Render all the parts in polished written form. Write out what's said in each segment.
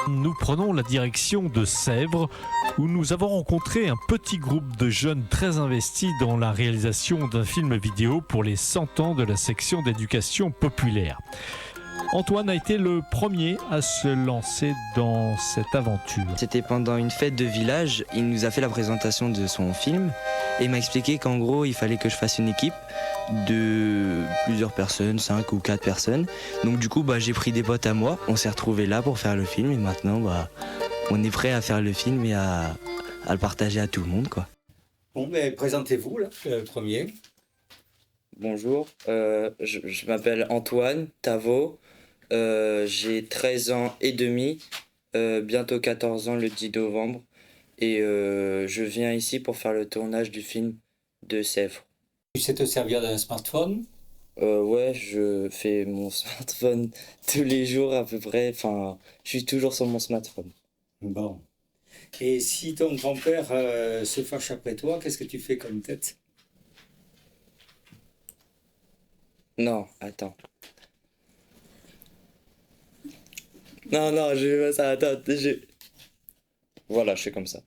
Nous prenons la direction de Sèvres, où nous avons rencontré un petit groupe de jeunes très investis dans la réalisation d'un film vidéo pour les 100 ans de la section d'éducation populaire. Antoine a été le premier à se lancer dans cette aventure. C'était pendant une fête de village, il nous a fait la présentation de son film et il m'a expliqué qu'en gros il fallait que je fasse une équipe de plusieurs personnes, 5 ou 4 personnes. Donc du coup j'ai pris des potes à moi, on s'est retrouvés là pour faire le film et maintenant on est prêt à faire le film et à le partager à tout le monde quoi. Bon présentez-vous là, le premier. Bonjour, je m'appelle Antoine Tavo, j'ai 13 ans et demi, bientôt 14 ans le 10 novembre et je viens ici pour faire le tournage du film de Sèvres. Tu sais te servir d'un smartphone? Ouais, je fais mon smartphone tous les jours à peu près, enfin je suis toujours sur mon smartphone. Bon. Et si ton grand-père se fâche après toi, qu'est-ce que tu fais comme tête? Non, attends. Non, je fais pas ça, attends, Voilà, je fais comme ça.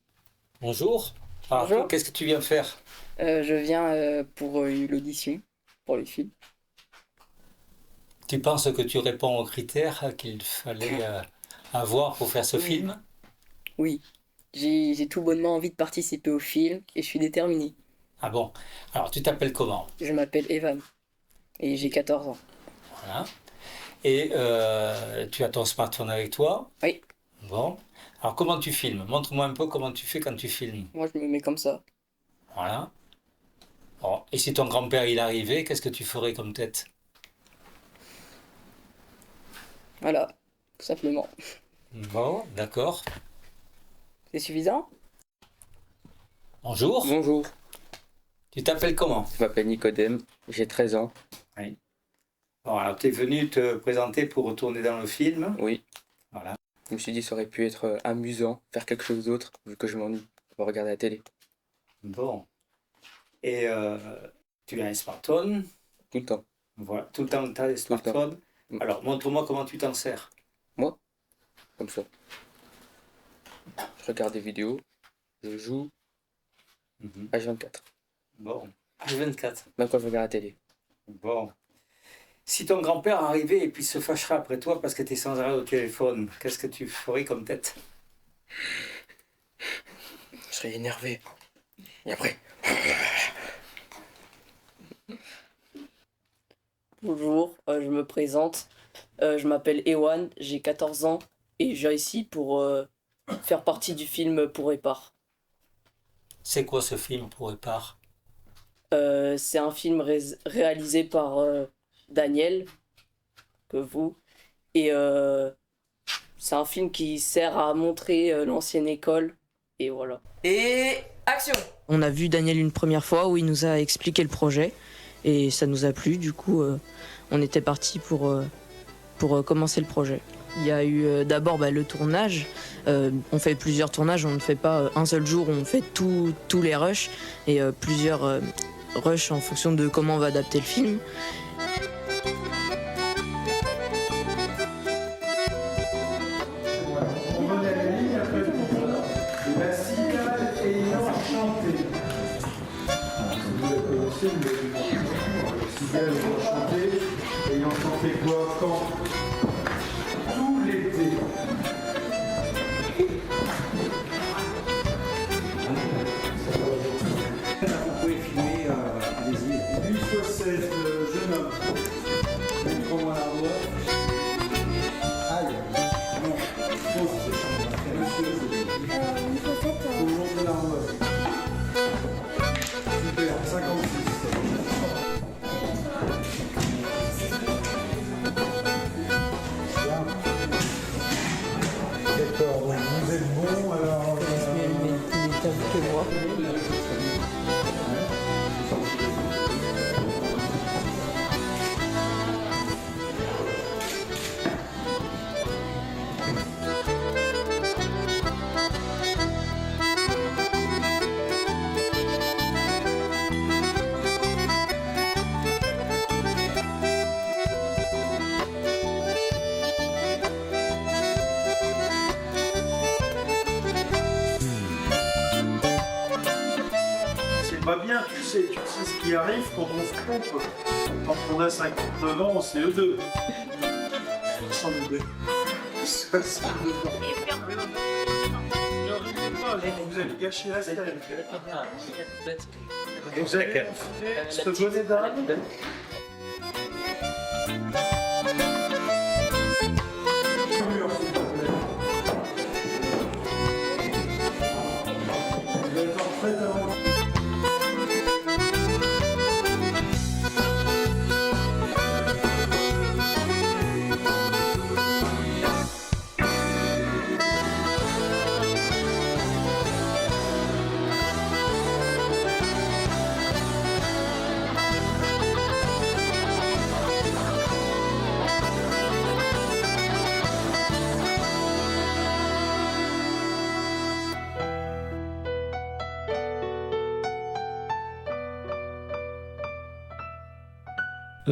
Bonjour. Alors, Bonjour. qu'est-ce que tu viens faire? Je viens pour l'audition, pour le film. Tu penses que tu réponds aux critères qu'il fallait avoir pour faire ce Oui. film? Oui, j'ai tout bonnement envie de participer au film et je suis déterminé. Ah bon? Alors, tu t'appelles comment? Je m'appelle Evan et j'ai 14 ans. Voilà. Et tu as ton smartphone avec toi? Oui. Bon. Alors, comment tu filmes? Montre-moi un peu comment tu fais quand tu filmes. Moi, je me mets comme ça. Voilà. Bon. Et si ton grand-père il arrivait, qu'est-ce que tu ferais comme tête? Voilà, tout simplement. Bon, d'accord. C'est suffisant? Bonjour. Bonjour, Tu t'appelles comment? je m'appelle Nicodème, j'ai 13 ans. Bon, alors tu es venu te présenter pour retourner dans le film. Oui, Voilà. je me suis dit ça aurait pu être amusant, faire quelque chose d'autre, vu que je m'ennuie pour regarder la télé Bon. Et tu as un smartphone. tout le temps. Voilà. Tout le temps, tu as des le temps. smartphones. Mm. Alors, montre-moi comment tu t'en sers. Comme ça. Je regarde des vidéos, je joue H24, Bon. H24. même quand je regarde la télé. Bon. Si ton grand-père arrivait et puis se fâcherait après toi parce que tu es sans arrêt au téléphone, qu'est-ce que tu ferais comme tête? Je serais énervé. Et après, Bonjour, je me présente. Je m'appelle Ewan, j'ai 14 ans et je viens ici pour faire partie du film Pour Épar. C'est quoi ce film pour Épar? C'est un film réalisé par Daniel, que vous, et c'est un film qui sert à montrer l'ancienne école, et voilà. Et action! On a vu Daniel une première fois où il nous a expliqué le projet, et ça nous a plu, du coup on était parti pour commencer le projet. Il y a eu d'abord le tournage. On fait plusieurs tournages, on ne fait pas un seul jour, on fait tous les rushs et plusieurs rushs en fonction de comment on va adapter le film. On remet la ligne après le contrôle. La cigale ayant chanté. Vous la connaissez, vous l'avez compris. La cigale ayant chanté. Ayant chanté quoi? Quand? Tout l'été. Vous pouvez filmer, allez-y. 8 16, jeune homme. Montre-moi la voix. Aïe. Non. Fausse. Monsieur. Faut montrer la voix. Super. 56. Bien. D'accord. Donc vous êtes bon. Alors. Que moi. bien, tu sais ce qui arrive quand on se trompe. Quand on a 59 ans, c'est E2. 62. 62. Vous allez gâcher la scène. Vous avez fait cette bonne dame.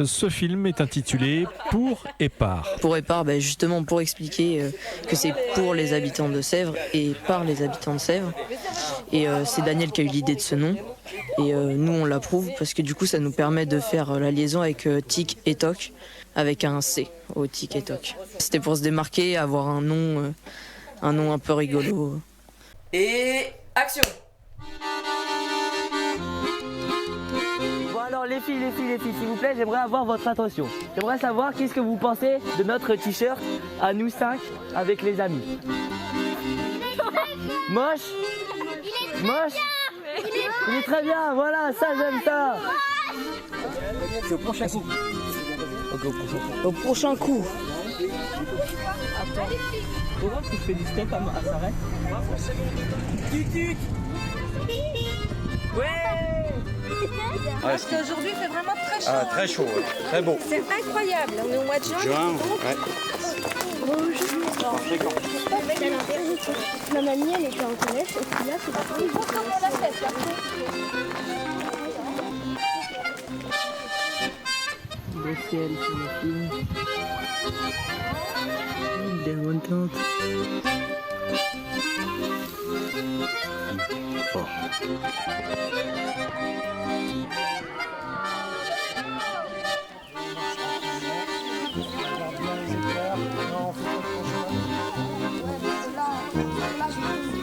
Ce film est intitulé Pour et par. Pour et par, justement pour expliquer que c'est pour les habitants de Sèvres et par les habitants de Sèvres. Et c'est Daniel qui a eu l'idée de ce nom. Et nous on l'approuve parce que du coup ça nous permet de faire la liaison avec Tic et Toc, avec un C au Tic et Toc. C'était pour se démarquer, avoir un nom un peu rigolo. Et action! Alors les filles, s'il vous plaît, j'aimerais avoir votre attention. J'aimerais savoir qu'est-ce que vous pensez de notre t-shirt à nous 5 avec les amis. Moche? Moche? Il est très bien, voilà, ça j'aime ça. C'est au prochain coup. Au prochain coup. Attends. Faut voir si tu fais du step à s'arrêter. Ouais! Parce qu'aujourd'hui il fait vraiment très chaud. Ah, très chaud, très beau. C'est incroyable, on est au mois de juin. Bonjour. Ma mamie elle était en collège et puis là c'est pas comme la fête là. Le ciel sur le film. Bien contente.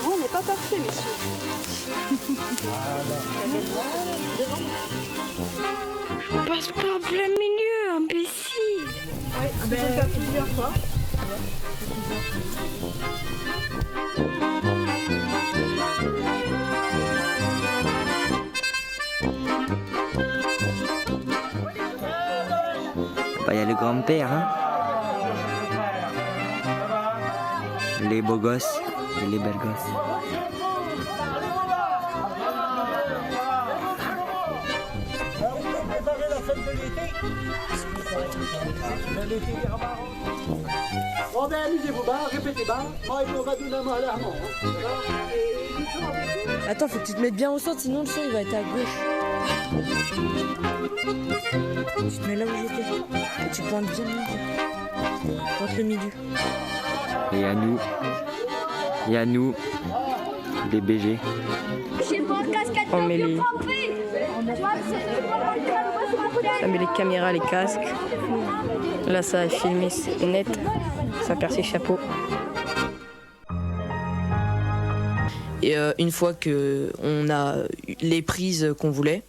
On n'est pas parfait, messieurs. On passe pas en plein milieu, imbécile. Ouais, on peut faire plusieurs fois. Il y a le grand-père, hein. Les beaux gosses et les belles gosses. Bon ben amusez-vous, répétez bas. Moi et on va donner un mot à l'Armand. Attends, faut que tu te mettes bien au centre, sinon le son il va être à gauche. Tu te mets là où j'étais. Et tu pointes bien le milieu. Pointe le milieu. Et à nous, les BG. On met les... Ça met les caméras, les casques. Là ça a filmé, c'est net. Ça perd ses chapeaux. Et une fois qu'on a les prises qu'on voulait,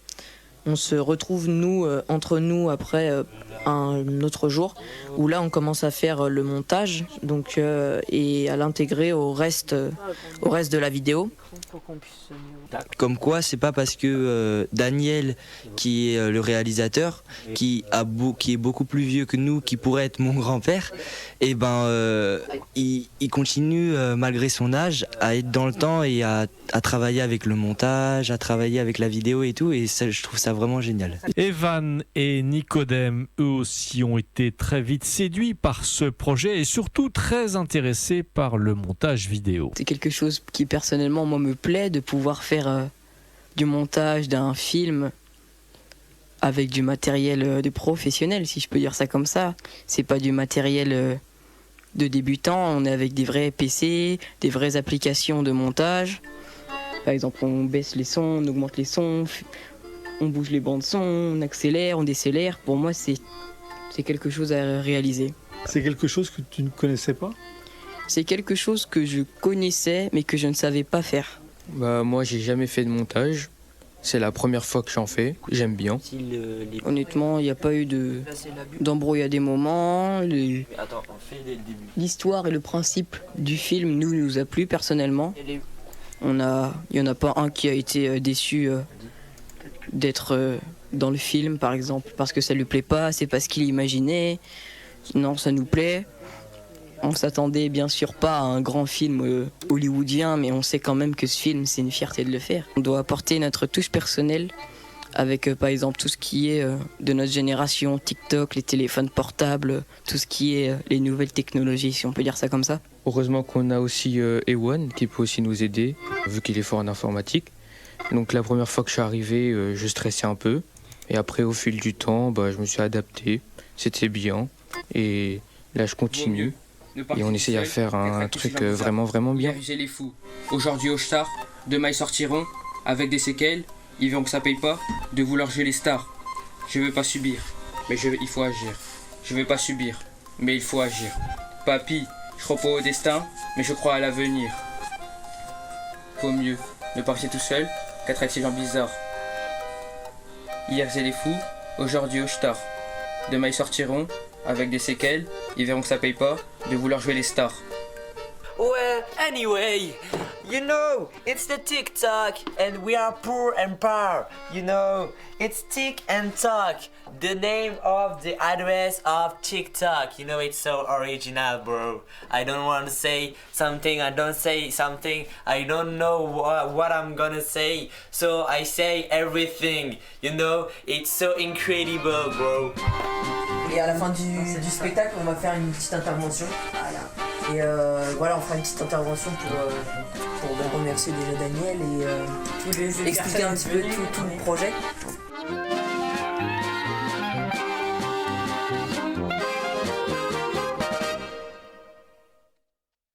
on se retrouve entre nous après un autre jour où là on commence à faire le montage donc, et à l'intégrer au reste de la vidéo. Comme quoi, c'est pas parce que Daniel, qui est le réalisateur, qui est beaucoup plus vieux que nous, qui pourrait être mon grand-père, et il continue malgré son âge à être dans le temps et à travailler avec le montage, à travailler avec la vidéo et tout, et ça, je trouve ça vraiment génial. Evan et Nicodème, eux aussi, ont été très vite séduits par ce projet et surtout très intéressés par le montage vidéo. C'est quelque chose qui personnellement moi me plaît, de pouvoir faire du montage d'un film avec du matériel de professionnel, si je peux dire ça comme ça. C'est pas du matériel de débutant, on est avec des vrais PC, des vraies applications de montage. Par exemple, on baisse les sons, on augmente les sons, on bouge les bandes son, on accélère, on décélère. Pour moi, c'est quelque chose à réaliser. C'est quelque chose que tu ne connaissais pas? C'est quelque chose que je connaissais, mais que je ne savais pas faire. Bah, moi, j'ai jamais fait de montage. C'est la première fois que j'en fais. J'aime bien. Honnêtement, il n'y a pas eu d'embrouille à des moments. L'histoire et le principe du film nous a plu personnellement. Il n'y en a pas un qui a été déçu d'être dans le film, par exemple, parce que ça lui plaît pas, c'est pas ce qu'il imaginait. Non, ça nous plaît. On s'attendait bien sûr pas à un grand film hollywoodien, mais on sait quand même que ce film, c'est une fierté de le faire. On doit apporter notre touche personnelle avec par exemple tout ce qui est de notre génération, TikTok, les téléphones portables, tout ce qui est les nouvelles technologies, si on peut dire ça comme ça. Heureusement qu'on a aussi Ewan qui peut aussi nous aider, vu qu'il est fort en informatique. Donc la première fois que je suis arrivé, je stressais un peu. Et après, au fil du temps, je me suis adapté. C'était bien. Et là, je continue. Et on essaye à faire un truc vraiment bien. Amuser les fous. Aujourd'hui au star, demain ils sortiront avec des séquelles. Ils verront que ça paye pas de vouloir jouer les stars. Je veux pas subir, mais il faut agir. Je veux pas subir, mais il faut agir. Papy, je crois pas au destin, mais je crois à l'avenir. Vaut mieux ne pas rester tout seul qu'à traiter ces gens bizarres. Hier c'est les fous, aujourd'hui au star. Demain ils sortiront avec des séquelles. Ils verront que ça paye pas de vouloir jouer les stars. Well, anyway, you know, it's the TikTok and we are poor and power. You know, it's Tik and Talk, the name of the address of TikTok. You know, it's so original, bro. I don't want to say something, I don't say something, I don't know what I'm gonna say. So I say everything, you know, it's so incredible, bro. Et à la fin du spectacle, on va faire une petite intervention. Et voilà, on fera une petite intervention pour remercier déjà Daniel et expliquer un petit peu tout le projet.